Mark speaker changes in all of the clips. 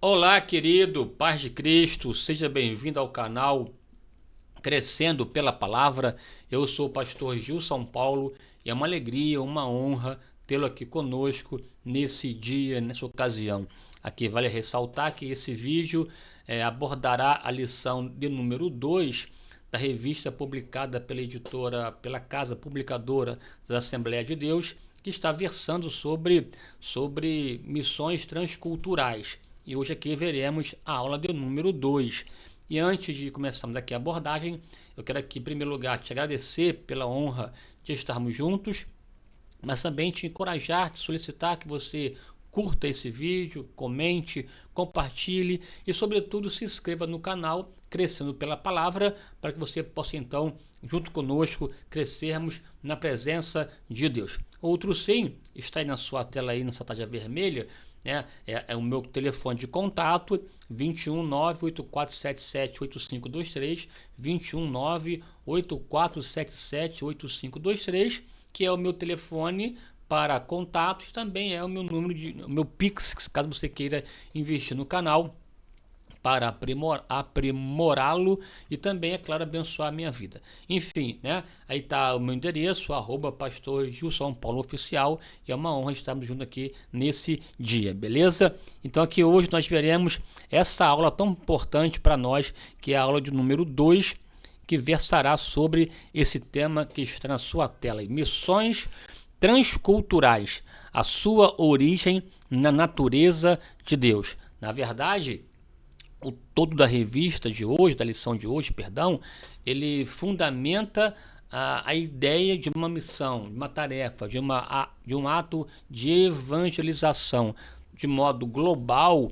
Speaker 1: Olá, querido, paz de Cristo, seja bem-vindo ao canal Crescendo pela Palavra. Eu sou o pastor Gil São Paulo e é uma alegria, uma honra tê-lo aqui conosco nesse dia, nessa ocasião. Aqui vale ressaltar que esse vídeo abordará a lição de número 2 da revista publicada pela editora, pela Casa Publicadora da Assembleia de Deus, que está versando sobre missões transculturais. E hoje aqui veremos a aula de número 2. E antes de começarmos aqui a abordagem, eu quero aqui, em primeiro lugar, te agradecer pela honra de estarmos juntos, mas também te encorajar, te solicitar que você curta esse vídeo, comente, compartilhe e, sobretudo, se inscreva no canal Crescendo pela Palavra, para que você possa, então, junto conosco, crescermos na presença de Deus. Outro sim, está aí na sua tela, aí nessa tarja vermelha, é o meu telefone de contato, 21 98477 8523, 21 98477 8523, que é o meu telefone para contatos, também é o meu número o meu Pix, caso você queira investir no canal para aprimorá-lo e também, é claro, abençoar a minha vida. Enfim, aí está o meu endereço, @pastor Gil São Paulo Oficial, e é uma honra estarmos juntos aqui nesse dia, beleza? Então aqui hoje nós veremos essa aula tão importante para nós, que é a aula de número 2, que versará sobre esse tema que está na sua tela, missões transculturais, a sua origem na natureza de Deus. Na verdade, o todo da revista de hoje, da lição de hoje, perdão, ele fundamenta a ideia de uma missão, de uma tarefa, de um ato de evangelização de modo global,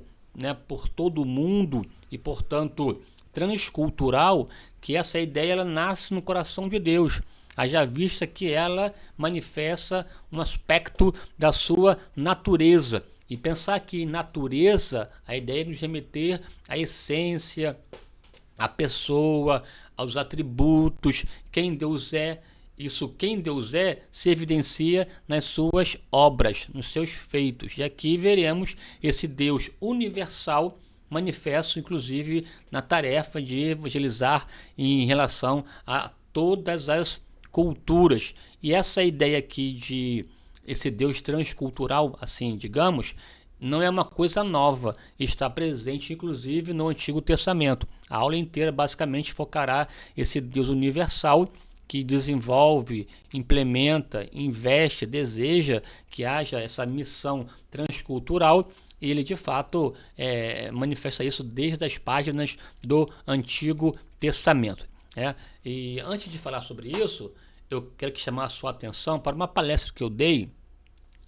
Speaker 1: por todo o mundo e, portanto, transcultural, que essa ideia ela nasce no coração de Deus, haja vista que ela manifesta um aspecto da sua natureza. E pensar que natureza, a ideia é nos remeter à essência, à pessoa, aos atributos, quem Deus é. Quem Deus é, se evidencia nas suas obras, nos seus feitos. E aqui veremos esse Deus universal manifesto, inclusive, na tarefa de evangelizar em relação a todas as culturas. E essa ideia aqui de esse Deus transcultural, assim, digamos, não é uma coisa nova, está presente inclusive no Antigo Testamento. A aula inteira basicamente focará esse Deus universal que desenvolve, implementa, investe, deseja que haja essa missão transcultural. Ele de fato manifesta isso desde as páginas do Antigo Testamento. E antes de falar sobre isso, eu quero chamar a sua atenção para uma palestra que eu dei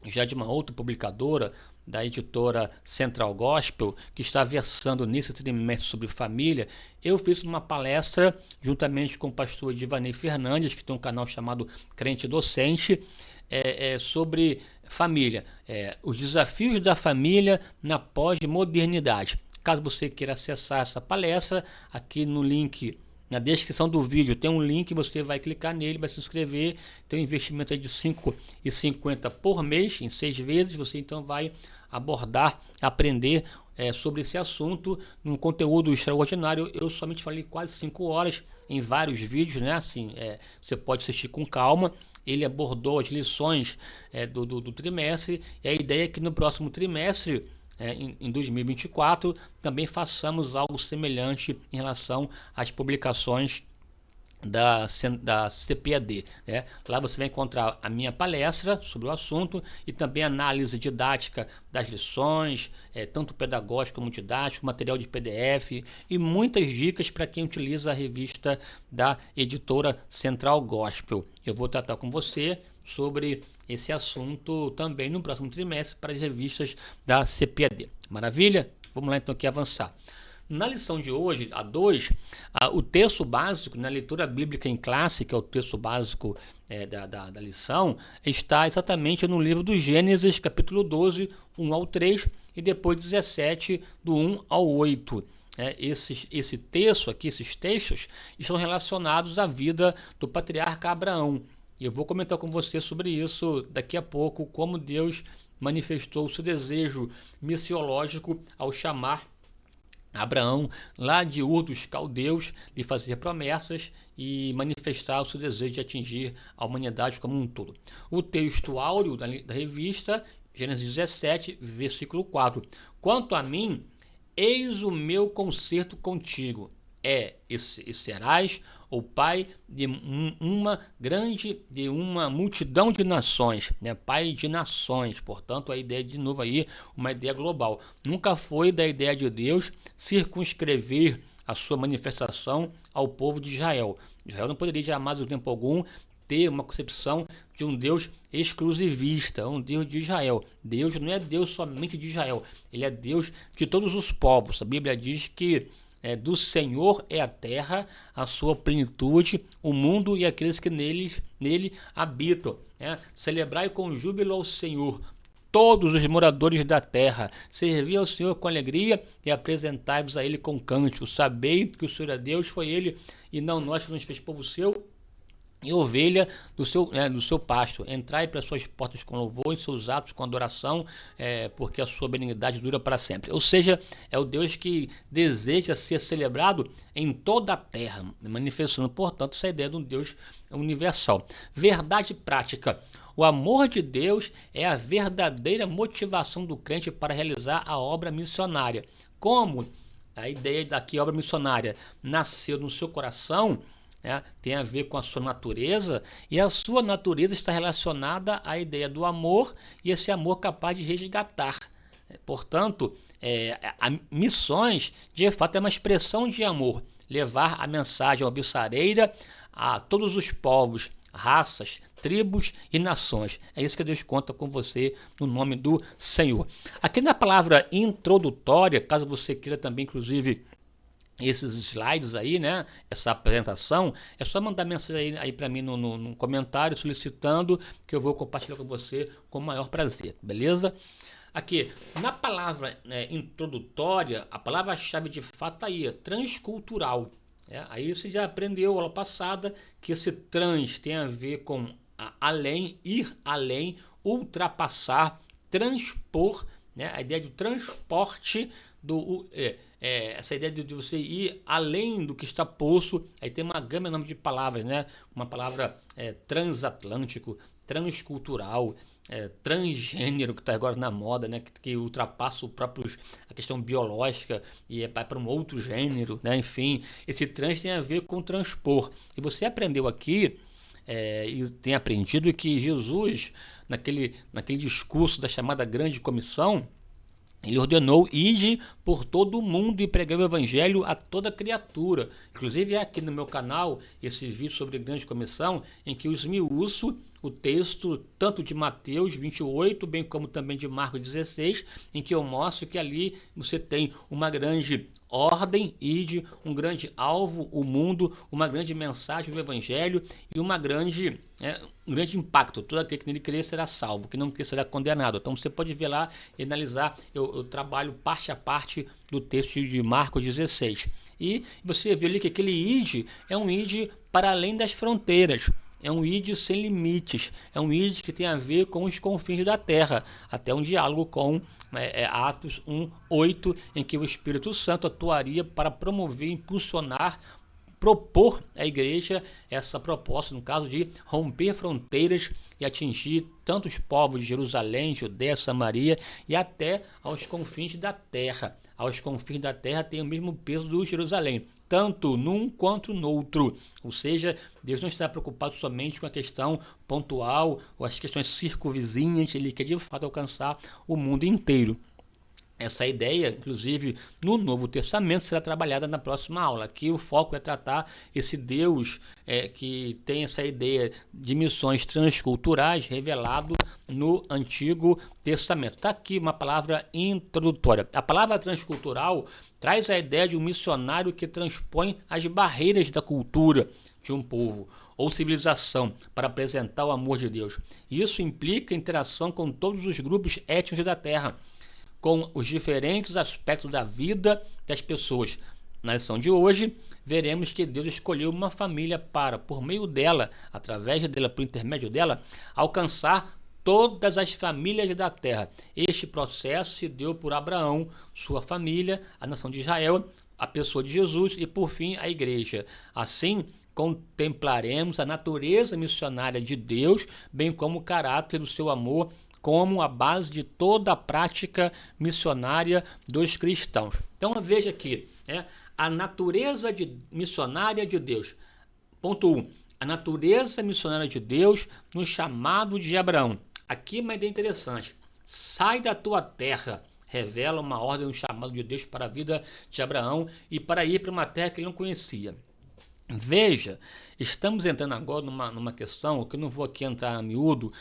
Speaker 1: já de uma outra publicadora, da editora Central Gospel, que está versando nesse trimestre sobre família. Eu fiz uma palestra juntamente com o pastor Divanei Fernandes, que tem um canal chamado Crente Docente, sobre família, os desafios da família na pós-modernidade. Caso você queira acessar essa palestra, aqui no link na descrição do vídeo tem um link, você vai clicar nele, vai se inscrever, tem um investimento de R$ 5,50 por mês, em 6 vezes, você então vai abordar, aprender sobre esse assunto, num conteúdo extraordinário. Eu somente falei quase 5 horas em vários vídeos, assim, você pode assistir com calma. Ele abordou as lições do trimestre, e a ideia é que no próximo trimestre, em 2024, também façamos algo semelhante em relação às publicações da CPAD. Lá você vai encontrar a minha palestra sobre o assunto e também análise didática das lições, tanto pedagógico como didático, material de PDF e muitas dicas para quem utiliza a revista da editora Central Gospel. Eu vou tratar com você sobre esse assunto também no próximo trimestre para as revistas da CPAD. Maravilha? Vamos lá então aqui avançar. Na lição de hoje, a 2, o texto básico, na leitura bíblica em classe, que é o texto básico da lição, está exatamente no livro do Gênesis, capítulo 12, 1 ao 3, e depois 17, do 1 ao 8. Esse texto aqui, esses textos, estão relacionados à vida do patriarca Abraão. E eu vou comentar com você sobre isso daqui a pouco, como Deus manifestou o seu desejo missiológico ao chamar Abraão, lá de Ur dos Caldeus, lhe fazer promessas e manifestar o seu desejo de atingir a humanidade como um todo. O texto áureo da revista, Gênesis 17, versículo 4. Quanto a mim, eis o meu concerto contigo. E serás o pai de uma multidão de nações, né? Pai de nações. Portanto, a ideia de novo aí, uma ideia global. Nunca foi da ideia de Deus circunscrever a sua manifestação ao povo de Israel. Israel não poderia jamais, em tempo algum, ter uma concepção de um Deus exclusivista, um Deus de Israel. Deus não é Deus somente de Israel, ele é Deus de todos os povos. A Bíblia diz que do Senhor é a terra, a sua plenitude, o mundo e aqueles que nele habitam. Né? Celebrai com júbilo ao Senhor, todos os moradores da terra. Servi ao Senhor com alegria e apresentai-vos a Ele com cânticos. Sabei que o Senhor é Deus, foi Ele e não nós que nos fez povo seu e ovelha do seu pasto. Entrai para suas portas com louvor, em seus atos com adoração, porque a sua benignidade dura para sempre. Ou seja, é o Deus que deseja ser celebrado em toda a terra, manifestando, portanto, essa ideia de um Deus universal. Verdade prática. O amor de Deus é a verdadeira motivação do crente para realizar a obra missionária. Como a ideia daqui, obra missionária, nasceu no seu coração, tem a ver com a sua natureza, e a sua natureza está relacionada à ideia do amor, e esse amor capaz de resgatar. Portanto, missões, de fato, é uma expressão de amor, levar a mensagem alvissareira a todos os povos, raças, tribos e nações. É isso que Deus conta com você no nome do Senhor. Aqui na palavra introdutória, caso você queira também, inclusive, esses slides aí, né? Essa apresentação, é só mandar mensagem aí para mim no comentário solicitando que eu vou compartilhar com você com o maior prazer, beleza? Aqui, na palavra introdutória, a palavra-chave de fato aí é transcultural. Aí você já aprendeu aula passada que esse trans tem a ver com além, ir além, ultrapassar, transpor, né? A ideia de transporte essa ideia de você ir além do que está posto. Aí tem uma gama enorme de palavras, né? Uma palavra transatlântico, transcultural, transgênero, que está agora na moda, né? Que ultrapassa a questão biológica e vai para um outro gênero, né? Enfim, esse trans tem a ver com transpor. E você aprendeu aqui e tem aprendido que Jesus, naquele discurso da chamada Grande Comissão, ele ordenou: ide por todo o mundo e pregai o evangelho a toda criatura. Inclusive é aqui no meu canal esse vídeo sobre Grande Comissão, em que eu esmiuço o texto tanto de Mateus 28, bem como também de Marcos 16, em que eu mostro que ali você tem uma grande ordem, ide, um grande alvo, o mundo, uma grande mensagem do evangelho e um grande impacto. Todo aquele que nele crer será salvo, que não crer será condenado. Então você pode ver lá e analisar. Eu trabalho parte a parte do texto de Marcos 16. E você vê ali que aquele ide é um ide para além das fronteiras. É um ide sem limites, é um ide que tem a ver com os confins da terra, até um diálogo com Atos 1:8, em que o Espírito Santo atuaria para promover, impulsionar, propor à igreja essa proposta, no caso de romper fronteiras e atingir tanto os povos de Jerusalém, Judéia, Samaria e até aos confins da terra. Aos confins da terra tem o mesmo peso do Jerusalém, tanto num quanto no outro. Ou seja, Deus não está preocupado somente com a questão pontual ou as questões circunvizinhas, ele quer de fato alcançar o mundo inteiro. Essa ideia, inclusive, no Novo Testamento, será trabalhada na próxima aula. Aqui o foco é tratar esse Deus que tem essa ideia de missões transculturais revelado no Antigo Testamento. Está aqui uma palavra introdutória. A palavra transcultural traz a ideia de um missionário que transpõe as barreiras da cultura de um povo ou civilização para apresentar o amor de Deus. Isso implica interação com todos os grupos étnicos da Terra, com os diferentes aspectos da vida das pessoas. Na lição de hoje, veremos que Deus escolheu uma família para, por meio dela, através dela, por intermédio dela, alcançar todas as famílias da terra. Este processo se deu por Abraão, sua família, a nação de Israel, a pessoa de Jesus e, por fim, a igreja. Assim, contemplaremos a natureza missionária de Deus, bem como o caráter do seu amor, como a base de toda a prática missionária dos cristãos. Então, veja aqui, a natureza missionária de Deus. Ponto 1. A natureza missionária de Deus no chamado de Abraão. Aqui uma ideia interessante. Sai da tua terra. Revela uma ordem, um chamado de Deus para a vida de Abraão e para ir para uma terra que ele não conhecia. Veja, estamos entrando agora numa questão, que eu não vou aqui entrar a miúdo,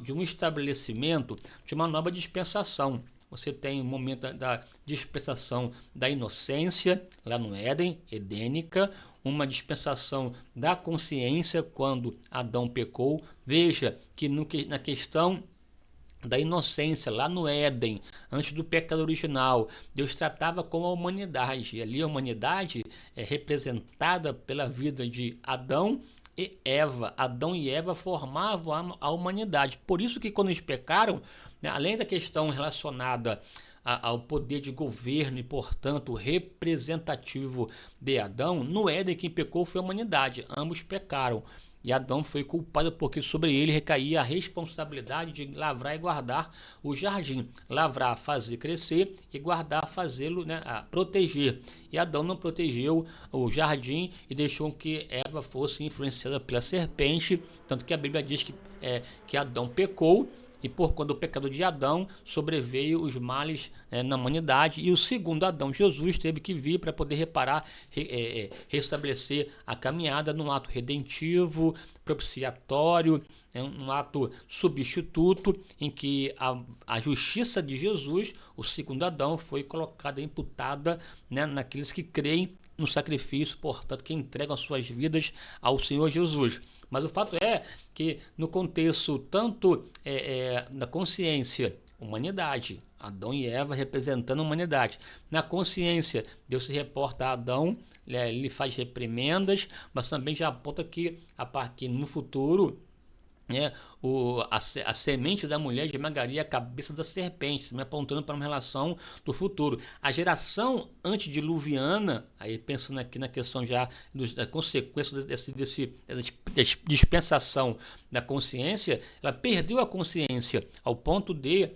Speaker 1: de um estabelecimento de uma nova dispensação. Você tem o momento da dispensação da inocência, lá no Éden, edênica, uma dispensação da consciência, quando Adão pecou. Veja que na questão da inocência, lá no Éden, antes do pecado original, Deus tratava com a humanidade. E ali a humanidade é representada pela vida de Adão e Eva. Adão e Eva formavam a humanidade. Por isso que quando eles pecaram, além da questão relacionada ao poder de governo e, portanto, representativo de Adão, no Éden quem pecou foi a humanidade. Ambos pecaram. E Adão foi culpado porque sobre ele recaía a responsabilidade de lavrar e guardar o jardim. Lavrar, fazer crescer, e guardar, fazê-lo, proteger. E Adão não protegeu o jardim e deixou que Eva fosse influenciada pela serpente, tanto que a Bíblia diz que Adão pecou, e por conta do pecado de Adão, sobreveio os males na humanidade, e o segundo Adão, Jesus, teve que vir para poder reparar, restabelecer a caminhada num ato redentivo, propiciatório, um ato substituto, em que a justiça de Jesus, o segundo Adão, foi colocada, imputada naqueles que creem no sacrifício, portanto, que entregam as suas vidas ao Senhor Jesus. Mas o fato é que no contexto tanto da consciência, humanidade, Adão e Eva representando a humanidade. Na consciência, Deus se reporta a Adão, ele faz reprimendas, mas também já aponta que no futuro a semente da mulher esmagaria a cabeça da serpente, me apontando para uma relação do futuro. A geração antediluviana, aí pensando aqui na questão já da consequência dessa dispensação da consciência, ela perdeu a consciência ao ponto de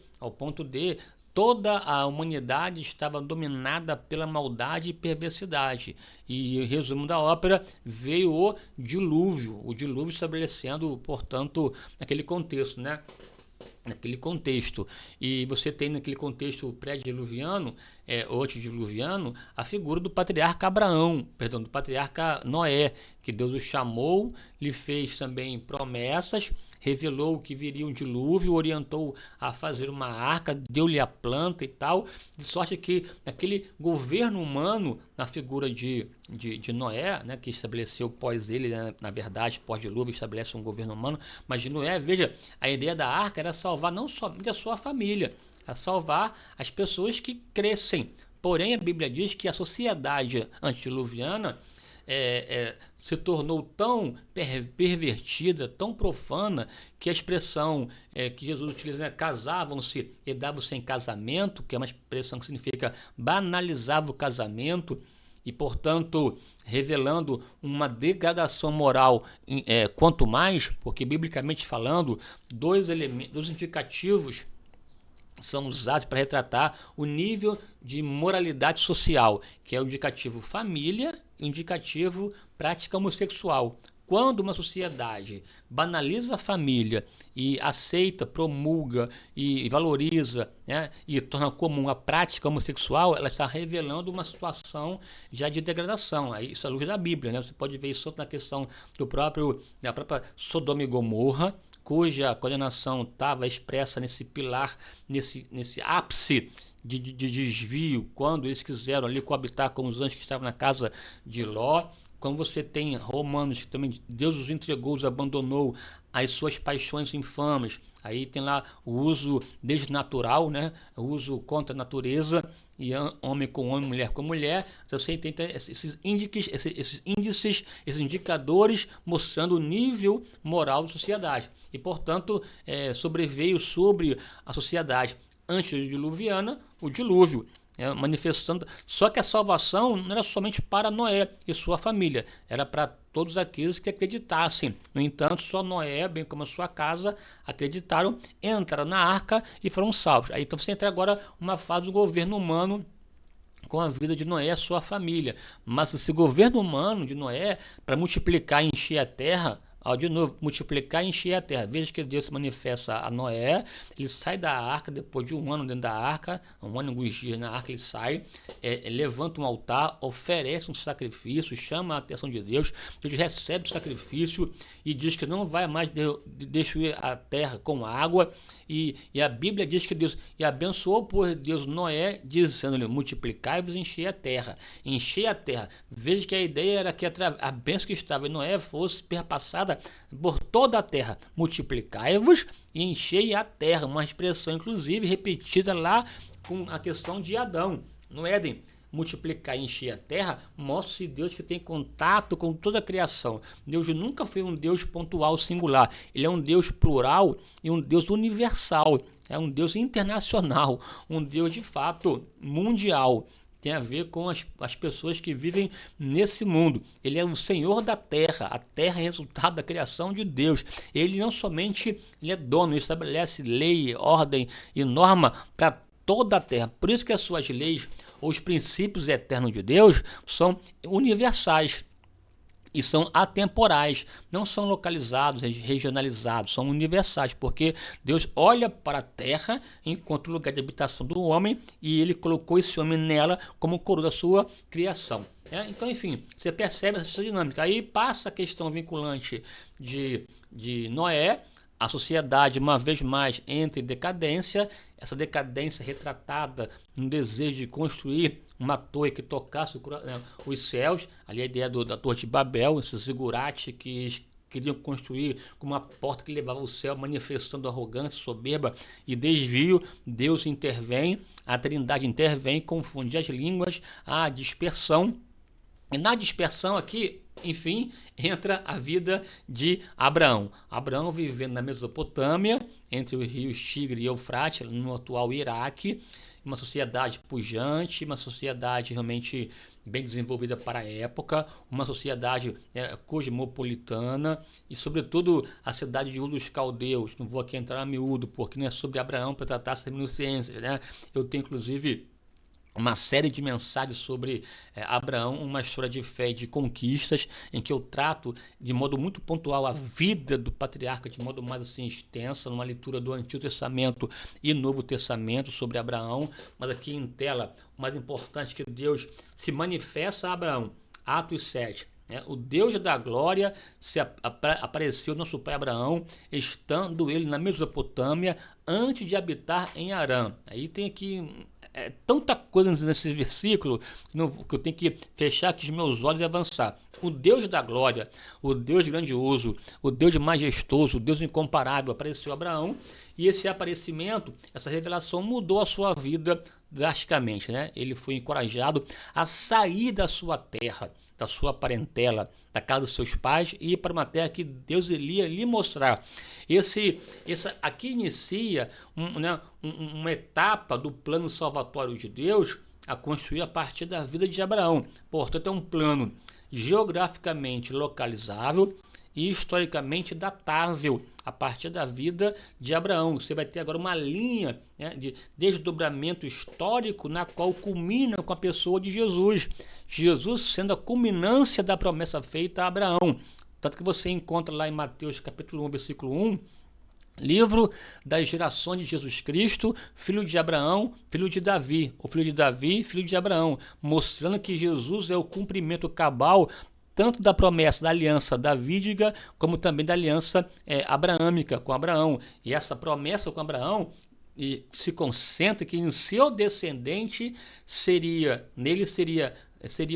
Speaker 1: toda a humanidade estava dominada pela maldade e perversidade. E, resumo da ópera, veio o dilúvio estabelecendo, portanto, naquele contexto, naquele contexto. E você tem naquele contexto pré-diluviano, ou antediluviano, a figura do patriarca Abraão, do patriarca Noé, que Deus o chamou, lhe fez também promessas, revelou que viria um dilúvio, orientou a fazer uma arca, deu-lhe a planta e tal, de sorte que naquele governo humano, na figura de Noé, que estabeleceu pós ele, na verdade, pós-dilúvio, estabelece um governo humano, mas de Noé, veja, a ideia da arca era salvar não somente a sua família, a salvar as pessoas que crescem. Porém, a Bíblia diz que a sociedade antediluviana se tornou tão pervertida, tão profana, que a expressão que Jesus utiliza, casavam-se e davam-se em casamento, que é uma expressão que significa banalizava o casamento, e, portanto, revelando uma degradação moral, quanto mais, porque, biblicamente falando, dois indicativos são usados para retratar o nível de moralidade social, que é o indicativo família e o indicativo prática homossexual. Quando uma sociedade banaliza a família e aceita, promulga e valoriza, e torna comum a prática homossexual, ela está revelando uma situação já de degradação. Isso é a luz da Bíblia. Você pode ver isso na questão da própria Sodoma e Gomorra, cuja condenação estava expressa nesse pilar, nesse ápice de desvio, quando eles quiseram ali coabitar com os anjos que estavam na casa de Ló. Quando você tem Romanos, que também Deus os entregou, os abandonou às suas paixões infames. Aí tem lá o uso desnatural, o uso contra a natureza, e homem com homem, mulher com mulher. Então você tem esses índices, esses indicadores mostrando o nível moral da sociedade. E, portanto, sobreveio sobre a sociedade antediluviana o dilúvio. Manifestando, só que a salvação não era somente para Noé e sua família, era para todos aqueles que acreditassem. No entanto, só Noé, bem como a sua casa, acreditaram, entraram na arca e foram salvos. Aí então você entra agora uma fase do governo humano com a vida de Noé e a sua família. Mas esse governo humano de Noé, para multiplicar e encher a terra, de novo, multiplicar e encher a terra. Veja que Deus se manifesta a Noé, ele sai da arca, depois de um ano dentro da arca, um ano e alguns dias na arca ele sai, levanta um altar, oferece um sacrifício, chama a atenção de Deus, Deus recebe o sacrifício e diz que não vai mais destruir a terra com água, e a Bíblia diz que Deus, e abençoou por Deus Noé, dizendo-lhe, multiplicai-vos e enchei a terra. Enchei a terra. Veja que a ideia era que a bênção que estava em Noé fosse perpassada por toda a terra. Multiplicai-vos e enchei a terra. Uma expressão, inclusive, repetida lá com a questão de Adão, no Éden. Multiplicar e encher a terra mostra Deus que tem contato com toda a criação. Deus nunca foi um Deus pontual, singular. Ele é um Deus plural e um Deus universal. É um Deus internacional, um Deus de fato mundial. Tem a ver com as pessoas que vivem nesse mundo. Ele é o Senhor da terra. A terra é resultado da criação de Deus. Ele não somente ele é dono, ele estabelece lei, ordem e norma para toda a terra. Por isso que as suas leis, os princípios eternos de Deus, são universais e são atemporais, não são localizados, regionalizados, são universais, porque Deus olha para a terra enquanto lugar de habitação do homem e ele colocou esse homem nela como coroa da sua criação. Então, enfim, você percebe essa dinâmica. Aí passa a questão vinculante de Noé. A sociedade, uma vez mais, entra em decadência, essa decadência retratada no desejo de construir uma torre que tocasse os céus, ali a ideia da Torre de Babel, esses zigurates que queriam construir como uma porta que levava ao céu, manifestando arrogância, soberba e desvio. Deus intervém, a Trindade intervém, confunde as línguas, a dispersão. E na dispersão aqui, enfim, entra a vida de Abraão. Abraão vivendo na Mesopotâmia, entre os rios Tigre e Eufrates, no atual Iraque, uma sociedade pujante, uma sociedade realmente bem desenvolvida para a época, uma sociedade cosmopolitana e, sobretudo, a cidade de Ur dos Caldeus. Não vou aqui entrar a miúdo, porque não é sobre Abraão para tratar essas minúcias, né? Eu tenho, inclusive, uma série de mensagens sobre Abraão, uma história de fé e de conquistas, em que eu trato de modo muito pontual a vida do patriarca, de modo mais assim extensa, numa leitura do Antigo Testamento e Novo Testamento sobre Abraão, mas aqui em tela, o mais importante é que Deus se manifesta a Abraão, Atos 7. O Deus da glória apareceu nosso pai Abraão, estando ele na Mesopotâmia, antes de habitar em Harã. Aí tem aqui tanta coisa nesse versículo que eu tenho que fechar aqui os meus olhos e avançar. O Deus da glória, o Deus grandioso, o Deus majestoso, o Deus incomparável apareceu a Abraão, e esse aparecimento, essa revelação mudou a sua vida drasticamente, né? Ele foi encorajado a sair da sua terra, da sua parentela, da casa dos seus pais, e ir para uma terra que Deus iria lhe mostrar. Aqui inicia uma etapa do plano salvatório de Deus a construir a partir da vida de Abraão. Portanto, é um plano geograficamente localizável e historicamente datável a partir da vida de Abraão. Você vai ter agora uma linha de desdobramento histórico na qual culmina com a pessoa de Jesus. Jesus sendo a culminância da promessa feita a Abraão. Tanto que você encontra lá em Mateus capítulo 1, versículo 1, livro das gerações de Jesus Cristo, filho de Abraão, filho de Davi, o filho de Davi, filho de Abraão, mostrando que Jesus é o cumprimento cabal tanto da promessa da aliança davídica, como também da aliança abraâmica com Abraão. E essa promessa com Abraão se concentra que em seu descendente seriam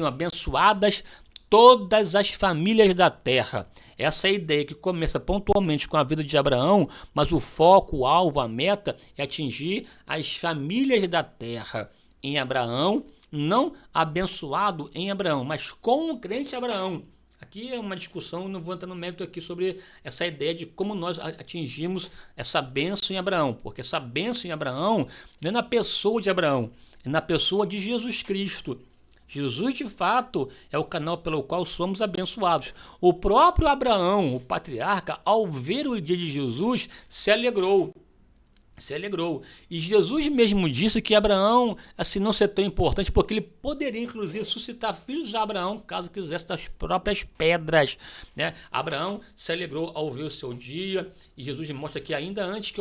Speaker 1: abençoadas todas as famílias da terra. Essa é a ideia que começa pontualmente com a vida de Abraão, mas o foco, o alvo, a meta é atingir as famílias da terra. em Abraão, não abençoado em Abraão, mas com o crente Abraão. Aqui é uma discussão, não vou entrar no mérito aqui sobre essa ideia de como nós atingimos essa bênção em Abraão, porque essa bênção em Abraão não é na pessoa de Abraão, é na pessoa de Jesus Cristo. Jesus, de fato, é o canal pelo qual somos abençoados. O próprio Abraão, o patriarca, ao ver o dia de Jesus, se alegrou. E Jesus mesmo disse que Abraão assim não ser tão importante, porque ele poderia inclusive suscitar filhos de Abraão caso quisesse das próprias pedras, né? Abraão se alegrou ao ver o seu dia, e Jesus mostra que ainda antes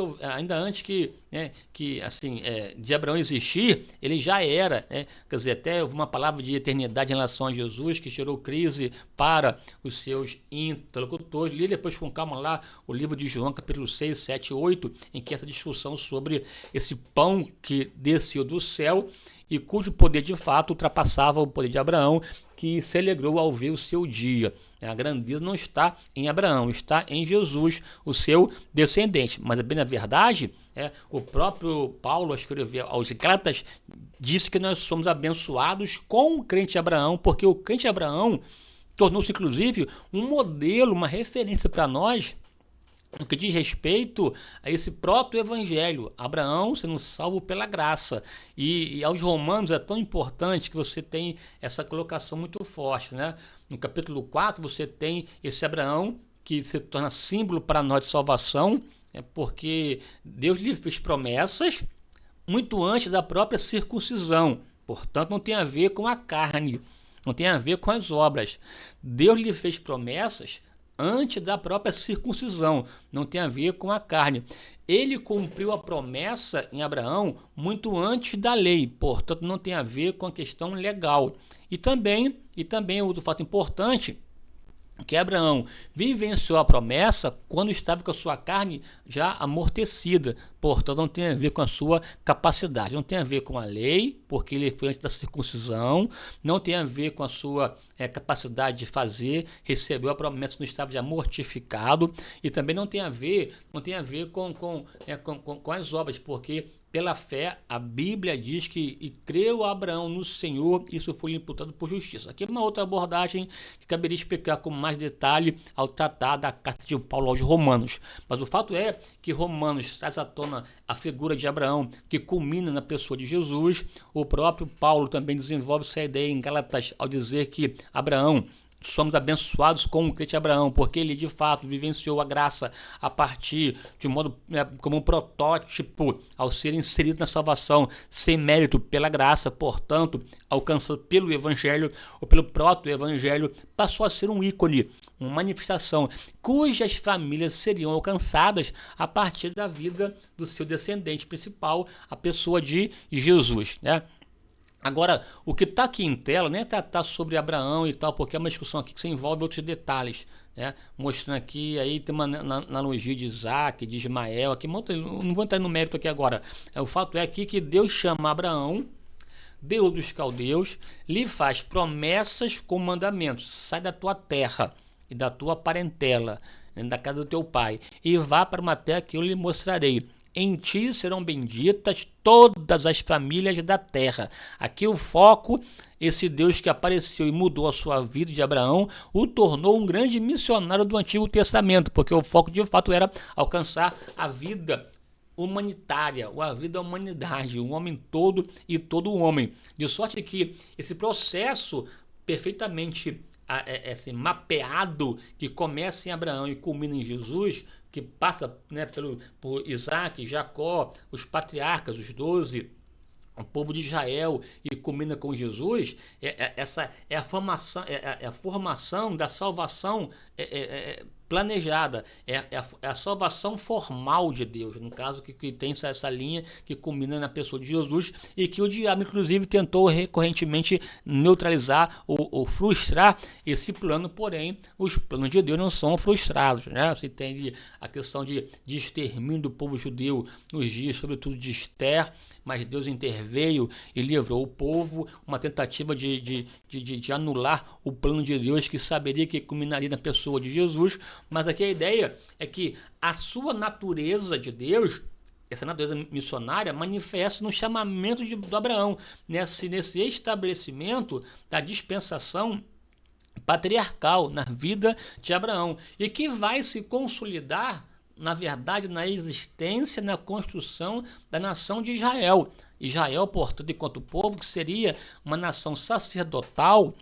Speaker 1: de Abraão existir, ele já era, né? Quer dizer, até houve uma palavra de eternidade em relação a Jesus que gerou crise para os seus interlocutores. Li depois com calma lá o livro de João, capítulo 6, 7, 8, em que essa discussão sobre esse pão que desceu do céu e cujo poder de fato ultrapassava o poder de Abraão, que se alegrou ao ver o seu dia. A grandeza não está em Abraão, está em Jesus, o seu descendente. Mas bem na verdade, o próprio Paulo, ao escrever aos Gálatas, disse que nós somos abençoados com o crente Abraão, porque o crente Abraão tornou-se inclusive um modelo, uma referência para nós no que diz respeito a esse proto-evangelho, Abraão sendo salvo pela graça. E aos romanos é tão importante que você tem essa colocação muito forte, né? No capítulo 4 você tem esse Abraão que se torna símbolo para nós de salvação, porque Deus lhe fez promessas muito antes da própria circuncisão. Portanto, não tem a ver com a carne, não tem a ver com as obras. Deus lhe fez promessas antes da própria circuncisão, não tem a ver com a carne. Ele cumpriu a promessa em Abraão muito antes da lei, portanto não tem a ver com a questão legal. E também outro fato importante, que Abraão vivenciou a promessa quando estava com a sua carne já amortecida, portanto não tem a ver com a sua capacidade, não tem a ver com a lei, porque ele foi antes da circuncisão, não tem a ver com a sua capacidade de fazer, recebeu a promessa quando estava já mortificado, e também não tem a ver com as obras, porque pela fé, a Bíblia diz que e creu Abraão no Senhor, isso foi imputado por justiça. Aqui é uma outra abordagem que caberia explicar com mais detalhe ao tratar da carta de Paulo aos Romanos. Mas o fato é que Romanos traz à tona a figura de Abraão, que culmina na pessoa de Jesus. O próprio Paulo também desenvolve essa ideia em Gálatas ao dizer que Abraão, somos abençoados com o crente Abraão, porque ele de fato vivenciou a graça a partir de um modo como um protótipo ao ser inserido na salvação sem mérito pela graça, portanto alcançado pelo evangelho ou pelo proto-evangelho, passou a ser um ícone, uma manifestação cujas famílias seriam alcançadas a partir da vida do seu descendente principal, a pessoa de Jesus, né? Agora, o que está aqui em tela nem é tratar sobre Abraão e tal, porque é uma discussão aqui que se envolve outros detalhes, né? Mostrando aqui, aí tem uma analogia de Isaac, de Ismael, aqui, não vou entrar no mérito aqui agora. O fato é aqui que Deus chama Abraão, Deus dos caldeus, lhe faz promessas com mandamentos: sai da tua terra e da tua parentela, da casa do teu pai, e vá para uma terra que eu lhe mostrarei. Em ti serão benditas todas as famílias da terra. Aqui o foco, esse Deus que apareceu e mudou a sua vida de Abraão, o tornou um grande missionário do Antigo Testamento, porque o foco de fato era alcançar a vida humanitária, a vida da humanidade, o homem todo e todo o homem. De sorte que esse processo perfeitamente mapeado, que começa em Abraão e culmina em Jesus, que passa, né, por Isaac, Jacó, os patriarcas, os 12, o povo de Israel, e culmina com Jesus, essa é a formação da salvação planejada, é a salvação formal de Deus, no caso que tem essa linha que culmina na pessoa de Jesus, e que o diabo inclusive tentou recorrentemente neutralizar ou frustrar esse plano, porém os planos de Deus não são frustrados, né? Você entende a questão de extermínio do povo judeu nos dias, sobretudo de Esther, mas Deus interveio e livrou o povo, uma tentativa de anular o plano de Deus, que saberia que culminaria na pessoa de Jesus. Mas aqui a ideia é que a sua natureza de Deus essa natureza missionária manifesta no chamamento do Abraão, nesse estabelecimento da dispensação patriarcal na vida de Abraão, e que vai se consolidar, na verdade, na existência, na construção da nação de Israel. Israel, portanto, enquanto povo, que seria uma nação sacerdotal,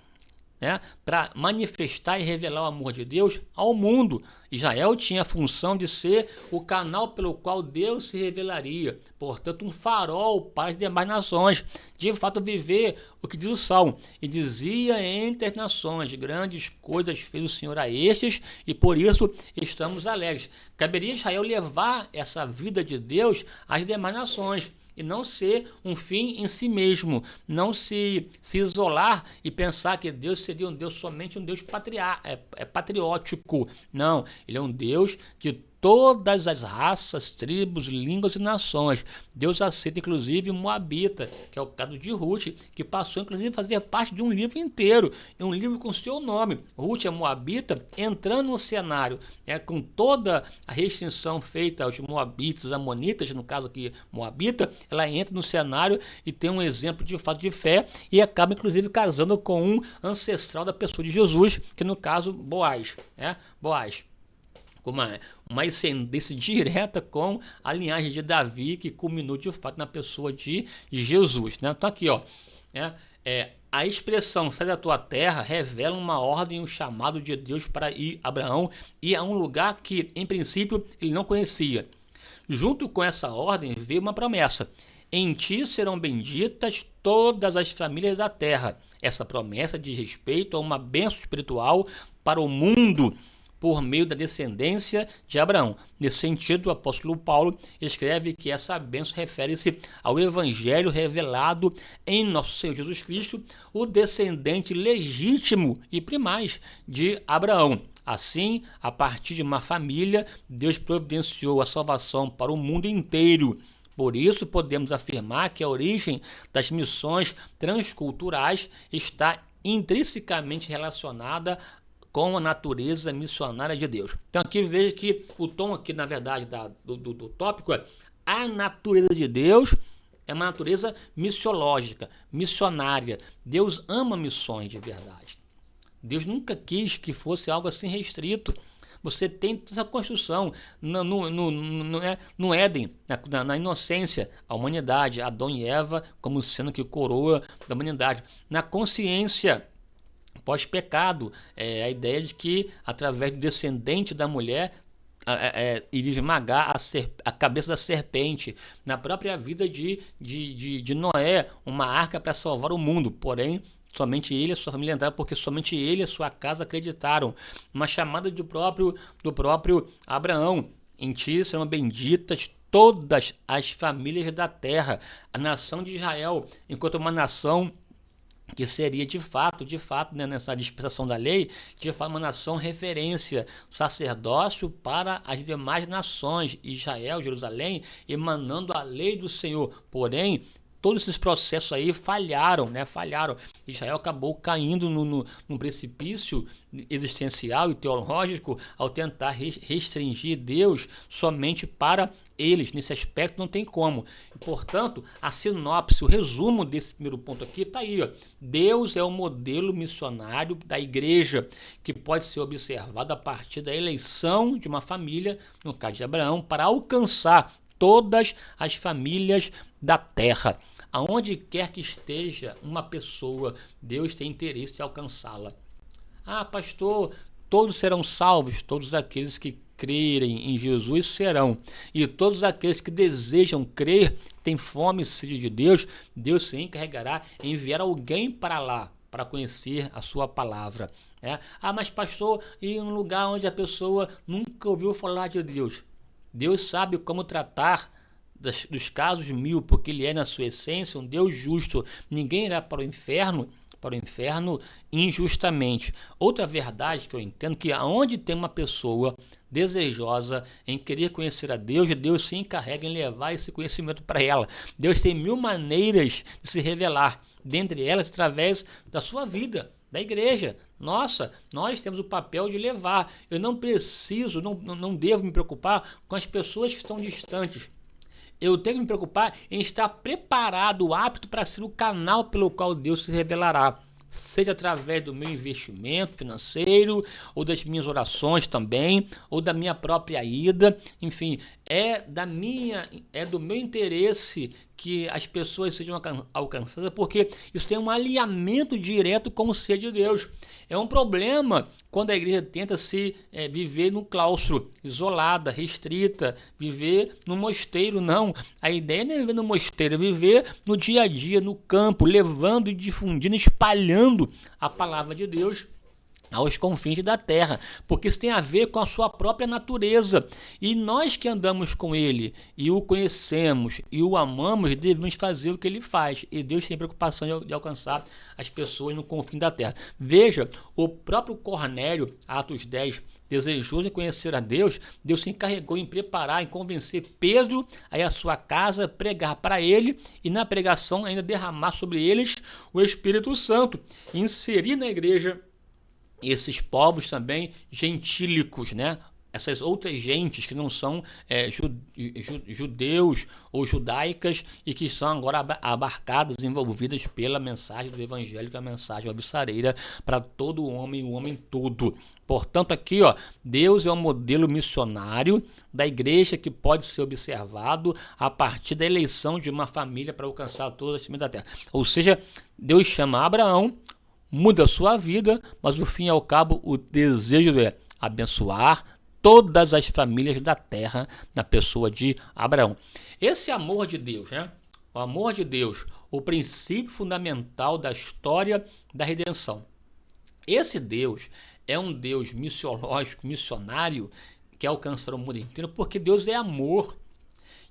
Speaker 1: né, para manifestar e revelar o amor de Deus ao mundo. Israel tinha a função de ser o canal pelo qual Deus se revelaria, portanto um farol para as demais nações, de fato viver o que diz o Salmo, e dizia entre as nações, grandes coisas fez o Senhor a estes, e por isso estamos alegres. Caberia a Israel levar essa vida de Deus às demais nações, e não ser um fim em si mesmo, não se isolar e pensar que Deus seria um Deus somente um Deus patriótico. Não, ele é um Deus de todas as raças, tribos, línguas e nações. Deus aceita inclusive Moabita, que é o caso de Ruth, que passou inclusive a fazer parte de um livro inteiro, um livro com seu nome. Ruth, a Moabita, entrando no cenário, com toda a restrição feita aos Moabitas, Amonitas, no caso aqui Moabita, ela entra no cenário e tem um exemplo de fato de fé, e acaba inclusive casando com um ancestral da pessoa de Jesus, que no caso Boaz, Boaz, com uma ascendência direta com a linhagem de Davi, que culminou de fato na pessoa de Jesus, né? Então aqui, ó, a expressão sai da tua terra revela uma ordem e um chamado de Deus para Abraão ir a um lugar que em princípio ele não conhecia. Junto com essa ordem veio uma promessa: em ti serão benditas todas as famílias da terra. Essa promessa diz respeito a uma bênção espiritual para o mundo por meio da descendência de Abraão. Nesse sentido, o apóstolo Paulo escreve que essa bênção refere-se ao evangelho revelado em nosso Senhor Jesus Cristo, o descendente legítimo e primaz de Abraão. Assim, a partir de uma família, Deus providenciou a salvação para o mundo inteiro. Por isso, podemos afirmar que a origem das missões transculturais está intrinsecamente relacionada com a natureza missionária de Deus. Então aqui veja que o tom aqui, na verdade, do tópico é: a natureza de Deus é uma natureza missiológica, missionária. Deus ama missões de verdade. Deus nunca quis que fosse algo assim restrito. Você tem essa construção no Éden, na inocência, a humanidade, Adão e Eva como sendo que coroa da humanidade. Na consciência pós-pecado, a ideia de que através do descendente da mulher iria esmagar a cabeça da serpente. Na própria vida de Noé, uma arca para salvar o mundo, porém somente ele e sua família entraram, porque somente ele e sua casa acreditaram. Uma chamada do próprio Abraão: em ti serão benditas todas as famílias da terra. A nação de Israel, enquanto uma nação que seria de fato, né, nessa dispensação da lei, de fato uma nação referência, sacerdócio para as demais nações, Israel, Jerusalém, emanando a lei do Senhor. Porém, todos esses processos aí falharam. Israel acabou caindo num precipício existencial e teológico ao tentar restringir Deus somente para eles. Nesse aspecto não tem como. E, portanto, a sinopse, o resumo desse primeiro ponto aqui está aí, ó. Deus é o modelo missionário da igreja, que pode ser observado a partir da eleição de uma família, no caso de Abraão, para alcançar todas as famílias da terra. Aonde quer que esteja uma pessoa, Deus tem interesse em alcançá-la. Ah, pastor, todos serão salvos, todos aqueles que crerem em Jesus serão. E todos aqueles que desejam crer, têm fome e sede de Deus, Deus se encarregará em enviar alguém para lá, para conhecer a sua palavra. Ah, mas pastor, em um lugar onde a pessoa nunca ouviu falar de Deus. Deus sabe como tratar dos casos 1000, porque ele é na sua essência um Deus justo. Ninguém irá para o inferno injustamente. Outra verdade que eu entendo, que aonde tem uma pessoa desejosa em querer conhecer a Deus, Deus se encarrega em levar esse conhecimento para ela. Deus tem 1000 maneiras de se revelar, dentre elas através da sua vida, da igreja. Nossa, nós temos o papel de levar. Eu não preciso, não devo me preocupar com as pessoas que estão distantes. eu tenho que me preocupar em estar preparado, apto para ser o canal pelo qual Deus se revelará. Seja através do meu investimento financeiro, ou das minhas orações também, ou da minha própria ida, enfim, é do meu interesse que as pessoas sejam alcançadas, porque isso tem um alinhamento direto com o ser de Deus. É um problema quando a igreja tenta viver no claustro, isolada, restrita, viver no mosteiro. Não, a ideia não é viver no mosteiro, é viver no dia a dia, no campo, levando e difundindo, espalhando a palavra de Deus aos confins da terra, porque isso tem a ver com a sua própria natureza, e nós que andamos com ele, e o conhecemos, e o amamos, devemos fazer o que ele faz, e Deus tem preocupação de alcançar as pessoas no confim da terra. Veja, o próprio Cornélio, Atos 10, desejoso de conhecer a Deus, Deus se encarregou em preparar, em convencer Pedro a ir à sua casa, pregar para ele, e na pregação ainda derramar sobre eles o Espírito Santo, inserir na igreja esses povos também gentílicos, né? Essas outras gentes que não são judeus ou judaicas e que são agora abarcadas, envolvidas pela mensagem do evangelho, que é a mensagem alvissareira para todo homem, o homem todo. Portanto, aqui, Deus é um modelo missionário da igreja que pode ser observado a partir da eleição de uma família para alcançar todas as famílias da terra. Ou seja, Deus chama Abraão, muda a sua vida, mas no fim e ao cabo o desejo é abençoar todas as famílias da terra na pessoa de Abraão. Esse amor de Deus, né? O amor de Deus, o princípio fundamental da história da redenção. Esse Deus é um Deus missiológico, missionário, que alcançará o mundo inteiro, porque Deus é amor.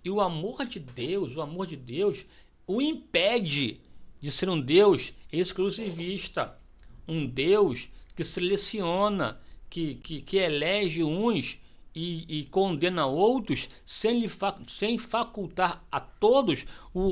Speaker 1: E o amor de Deus o impede de ser um Deus exclusivista, um Deus que seleciona, que elege uns e condena outros, sem facultar a todos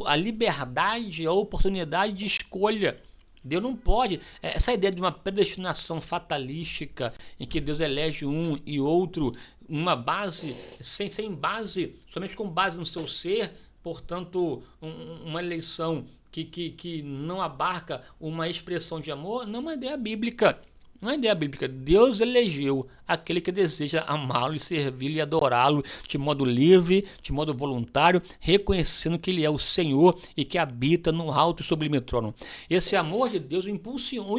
Speaker 1: a liberdade, a oportunidade de escolha. Deus não pode, essa ideia de uma predestinação fatalística, em que Deus elege um e outro, uma base, sem base, somente com base no seu ser, portanto, uma eleição que não abarca uma expressão de amor, não é uma ideia bíblica. Não é ideia bíblica. Deus elegeu aquele que deseja amá-lo e servi-lo e adorá-lo de modo livre, de modo voluntário, reconhecendo que ele é o Senhor e que habita no alto e sublime trono. Esse amor de Deus o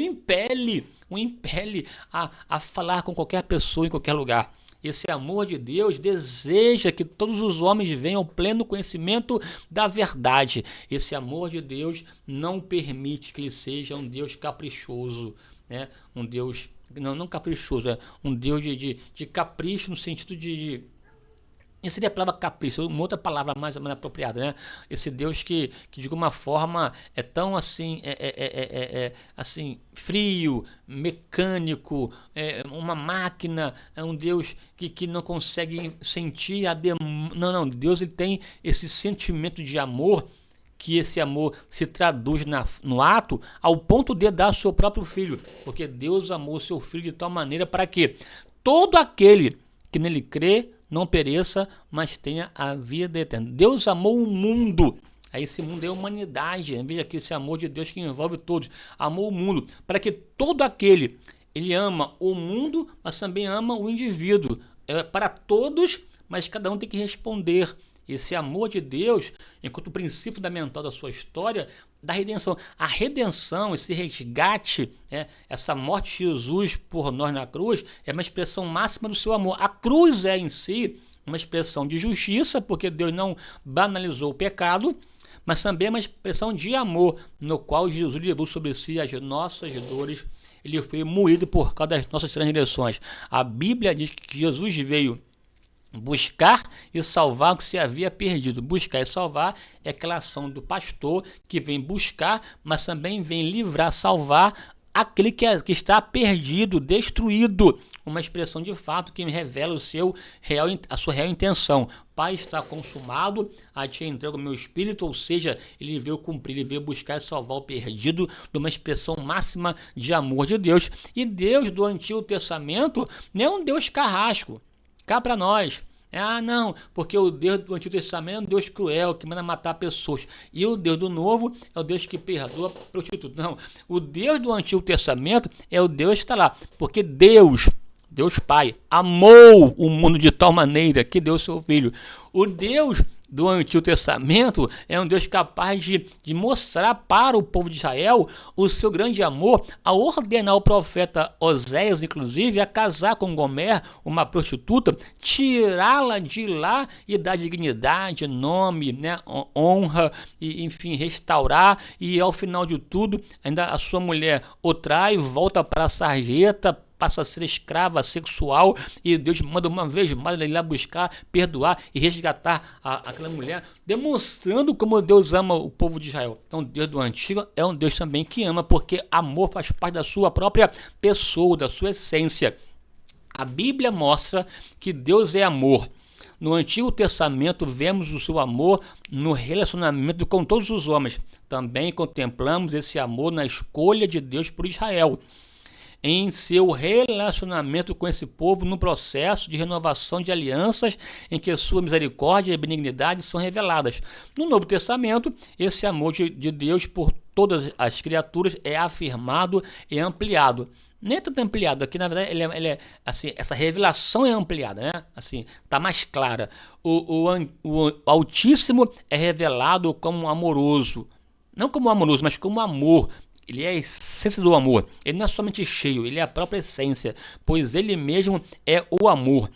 Speaker 1: impele a falar com qualquer pessoa em qualquer lugar. Esse amor de Deus deseja que todos os homens venham ao pleno conhecimento da verdade. Esse amor de Deus não permite que ele seja um Deus caprichoso, né? Um Deus, não caprichoso, é um Deus de capricho no sentido de Isso seria a palavra capricho, uma outra palavra mais apropriada, né? Esse Deus que de alguma forma é tão assim, assim frio, mecânico, uma máquina, é um Deus que não consegue sentir não, Deus ele tem esse sentimento de amor, que esse amor se traduz no ato, ao ponto de dar seu próprio filho, porque Deus amou seu filho de tal maneira para que todo aquele que nele crê não pereça, mas tenha a vida eterna. Deus amou o mundo. Aí esse mundo é a humanidade. Veja aqui esse amor de Deus que envolve todos. Amou o mundo para que todo aquele, ele ama o mundo, mas também ama o indivíduo. É para todos, mas cada um tem que responder. Esse amor de Deus, enquanto princípio fundamental da sua história, da redenção. A redenção, esse resgate, essa morte de Jesus por nós na cruz, é uma expressão máxima do seu amor. A cruz é em si uma expressão de justiça, porque Deus não banalizou o pecado, mas também é uma expressão de amor, no qual Jesus levou sobre si as nossas dores. Ele foi moído por causa das nossas transgressões. A Bíblia diz que Jesus veio buscar e salvar o que se havia perdido. Buscar e salvar é aquela ação do pastor que vem buscar, mas também vem livrar, salvar aquele que está perdido, destruído. Uma expressão de fato que revela a sua real intenção. Pai, está consumado, a ti entrego o meu espírito, ou seja, ele veio cumprir, ele veio buscar e salvar o perdido, de uma expressão máxima de amor de Deus. E Deus do Antigo Testamento não é um Deus carrasco. Cá para nós, Ah, não, porque o Deus do Antigo Testamento é um Deus cruel, que manda matar pessoas. E o Deus do Novo é o Deus que perdoa prostituta. Não, o Deus do Antigo Testamento é o Deus que está lá. Porque Deus Pai, amou o mundo de tal maneira que deu seu Filho. O Deus do Antigo Testamento é um Deus capaz de mostrar para o povo de Israel o seu grande amor, a ordenar o profeta Oséias, inclusive, a casar com Gomer, uma prostituta, tirá-la de lá e dar dignidade, nome, né, honra, e, enfim, restaurar, e ao final de tudo, ainda a sua mulher o trai, volta para a sarjeta, passa a ser escrava sexual, e Deus manda uma vez mais ele ir lá buscar, perdoar e resgatar aquela mulher, demonstrando como Deus ama o povo de Israel. Então Deus do Antigo é um Deus também que ama, porque amor faz parte da sua própria pessoa, da sua essência. A Bíblia mostra que Deus é amor. No Antigo Testamento vemos o seu amor no relacionamento com todos os homens. Também contemplamos esse amor na escolha de Deus por Israel, em seu relacionamento com esse povo, no processo de renovação de alianças em que sua misericórdia e benignidade são reveladas. No Novo Testamento, esse amor de Deus por todas as criaturas é afirmado e ampliado. Nem tanto ampliado, aqui na verdade ele é assim, essa revelação é ampliada, né? Assim, tá mais clara. O Altíssimo é revelado como amoroso, não como amoroso, mas como amor. Ele é a essência do amor. Ele não é somente cheio, ele é a própria essência, pois ele mesmo é o amor.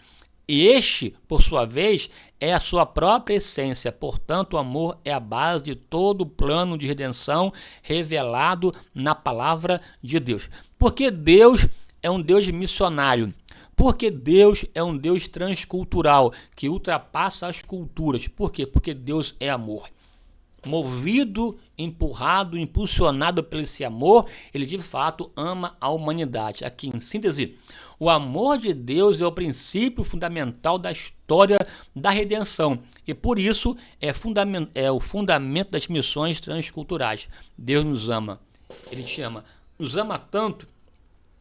Speaker 1: E este, por sua vez, é a sua própria essência. Portanto, o amor é a base de todo o plano de redenção revelado na palavra de Deus. Porque Deus é um Deus missionário. Porque Deus é um Deus transcultural, que ultrapassa as culturas. Por quê? Porque Deus é amor. Movido, empurrado, impulsionado por esse amor, ele de fato ama a humanidade. Aqui, em síntese, o amor de Deus é o princípio fundamental da história da redenção e por isso é o fundamento das missões transculturais. Deus nos ama, ele te ama, nos ama tanto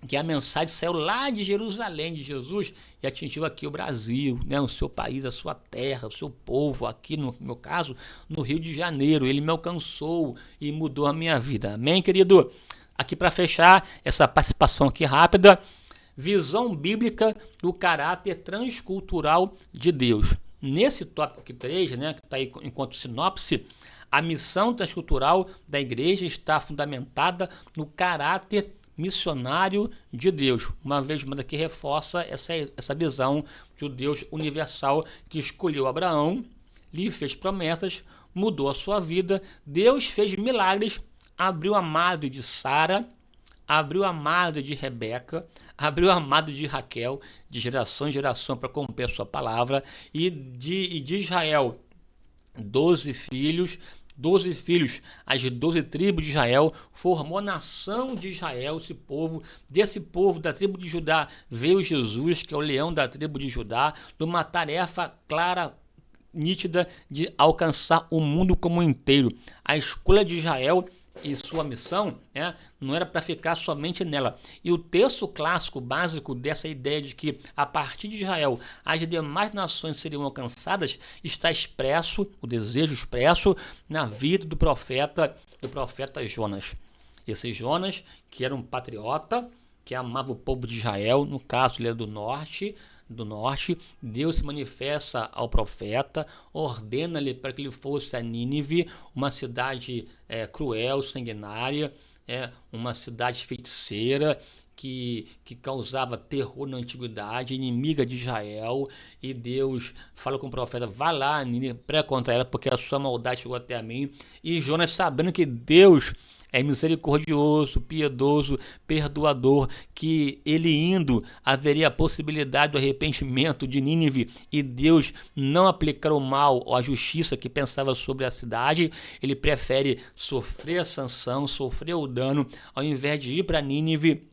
Speaker 1: que a mensagem saiu lá de Jerusalém, de Jesus, e atingiu aqui o Brasil, né, o seu país, a sua terra, o seu povo, aqui no meu caso, no Rio de Janeiro. Ele me alcançou e mudou a minha vida. Amém, querido? Aqui para fechar essa participação aqui rápida, visão bíblica do caráter transcultural de Deus. Nesse tópico aqui 3, né, que está aí enquanto sinopse, a missão transcultural da igreja está fundamentada no caráter missionário de Deus. Uma vez mais aqui reforça essa visão de um Deus universal que escolheu Abraão, lhe fez promessas, mudou a sua vida. Deus fez milagres, abriu a madre de Sara, abriu a madre de Rebeca, abriu a madre de Raquel, de geração em geração para cumprir a sua palavra, e de Israel 12 filhos, as 12 tribos de Israel, formou a nação de Israel, esse povo. Desse povo, da tribo de Judá, veio Jesus, que é o leão da tribo de Judá, numa tarefa clara, nítida, de alcançar o mundo como inteiro. A escolha de Israel e sua missão, né, não era para ficar somente nela. E o texto clássico básico dessa ideia de que a partir de Israel as demais nações seriam alcançadas está expresso, o desejo expresso na vida do profeta Jonas. Esse Jonas, que era um patriota, que amava o povo de Israel, no caso ele é do norte, Deus se manifesta ao profeta, ordena-lhe para que ele fosse a Nínive, uma cidade cruel, sanguinária, uma cidade feiticeira, que causava terror na antiguidade, inimiga de Israel, e Deus fala com o profeta, vai lá, Nínive, prega contra ela, porque a sua maldade chegou até a mim. E Jonas, sabendo que Deus é misericordioso, piedoso, perdoador, que ele indo haveria a possibilidade do arrependimento de Nínive e Deus não aplicar o mal ou a justiça que pensava sobre a cidade, ele prefere sofrer a sanção, sofrer o dano, ao invés de ir para Nínive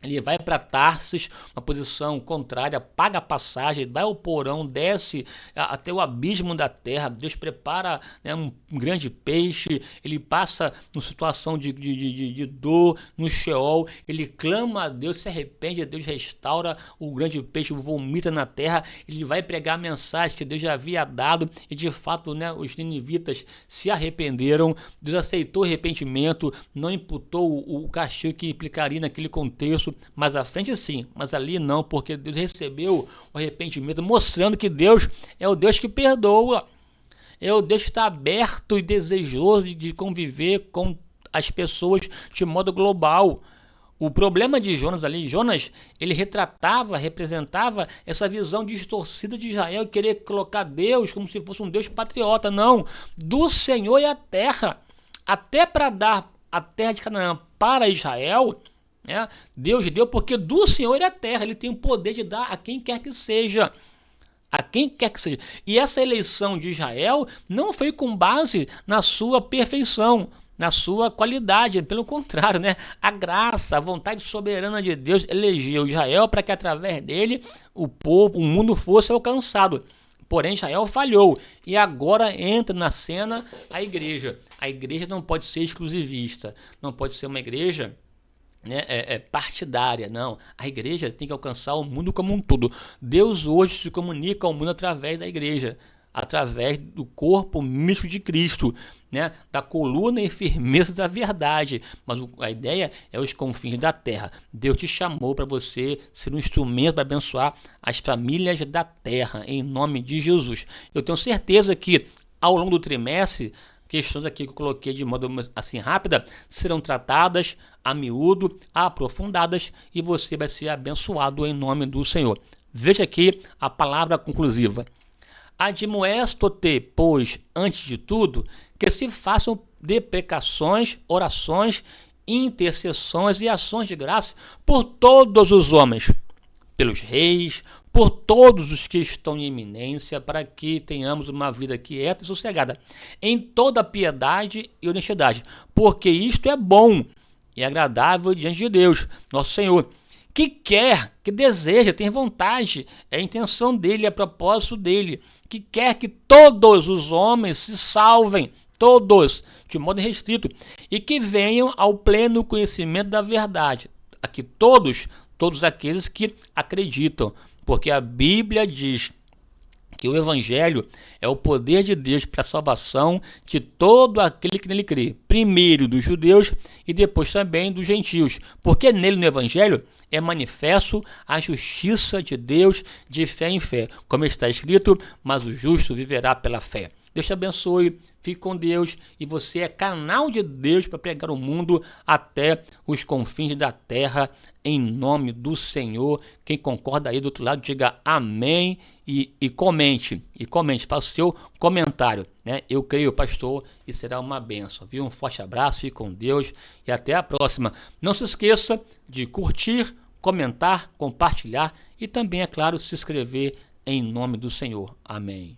Speaker 1: Ele vai para Tarsis, uma posição contrária, paga a passagem, vai ao porão, desce até o abismo da terra. Deus prepara, né, um grande peixe. Ele passa numa situação de dor no Sheol. Ele clama a Deus, se arrepende, Deus restaura o grande peixe, vomita na terra. Ele vai pregar a mensagem que Deus já havia dado e de fato, né, os ninivitas se arrependeram. Deus aceitou o arrependimento, não imputou o castigo que implicaria naquele contexto. Mas à frente sim, mas ali não, porque Deus recebeu o arrependimento, mostrando que Deus é o Deus que perdoa, é o Deus que está aberto e desejoso de conviver com as pessoas de modo global. O problema de Jonas ali, Jonas, ele representava essa visão distorcida de Israel, querer colocar Deus como se fosse um Deus patriota. Não, do Senhor e a terra, até para dar a terra de Canaã para Israel, Deus deu porque do Senhor é a terra, ele tem o poder de dar a quem quer que seja. A quem quer que seja. E essa eleição de Israel não foi com base na sua perfeição, na sua qualidade, pelo contrário, né? A graça, a vontade soberana de Deus elegeu Israel para que através dele o mundo fosse alcançado. Porém, Israel falhou e agora entra na cena a igreja. A igreja não pode ser exclusivista, não pode ser uma igreja, né, partidária, não. A igreja tem que alcançar o mundo como um todo. Deus hoje se comunica ao mundo através da igreja, através do corpo místico de Cristo, né, da coluna e firmeza da verdade. Mas a ideia é os confins da terra. Deus te chamou para você ser um instrumento para abençoar as famílias da terra, em nome de Jesus. Eu tenho certeza que ao longo do trimestre, questões aqui que eu coloquei de modo assim rápida serão tratadas a miúdo, aprofundadas, e você vai ser abençoado em nome do Senhor. Veja aqui a palavra conclusiva. Admoesto-te, pois, antes de tudo, que se façam deprecações, orações, intercessões e ações de graça por todos os homens, pelos reis, por todos os que estão em eminência, para que tenhamos uma vida quieta e sossegada, em toda piedade e honestidade, porque isto é bom e agradável diante de Deus, nosso Senhor, que quer, que deseja, tem vontade, é a intenção dele, é propósito dele, que quer que todos os homens se salvem, todos, de modo restrito, e que venham ao pleno conhecimento da verdade. Aqui todos aqueles que acreditam, porque a Bíblia diz que o Evangelho é o poder de Deus para a salvação de todo aquele que nele crê, primeiro dos judeus e depois também dos gentios, porque nele, no Evangelho, é manifesto a justiça de Deus de fé em fé, como está escrito, mas o justo viverá pela fé. Deus te abençoe, fique com Deus, e você é canal de Deus para pregar o mundo até os confins da terra, em nome do Senhor. Quem concorda aí do outro lado, diga amém e comente, faça o seu comentário, né? Eu creio, pastor, e será uma bênção, viu? Um forte abraço, fique com Deus e até a próxima. Não se esqueça de curtir, comentar, compartilhar e também, é claro, se inscrever em nome do Senhor. Amém.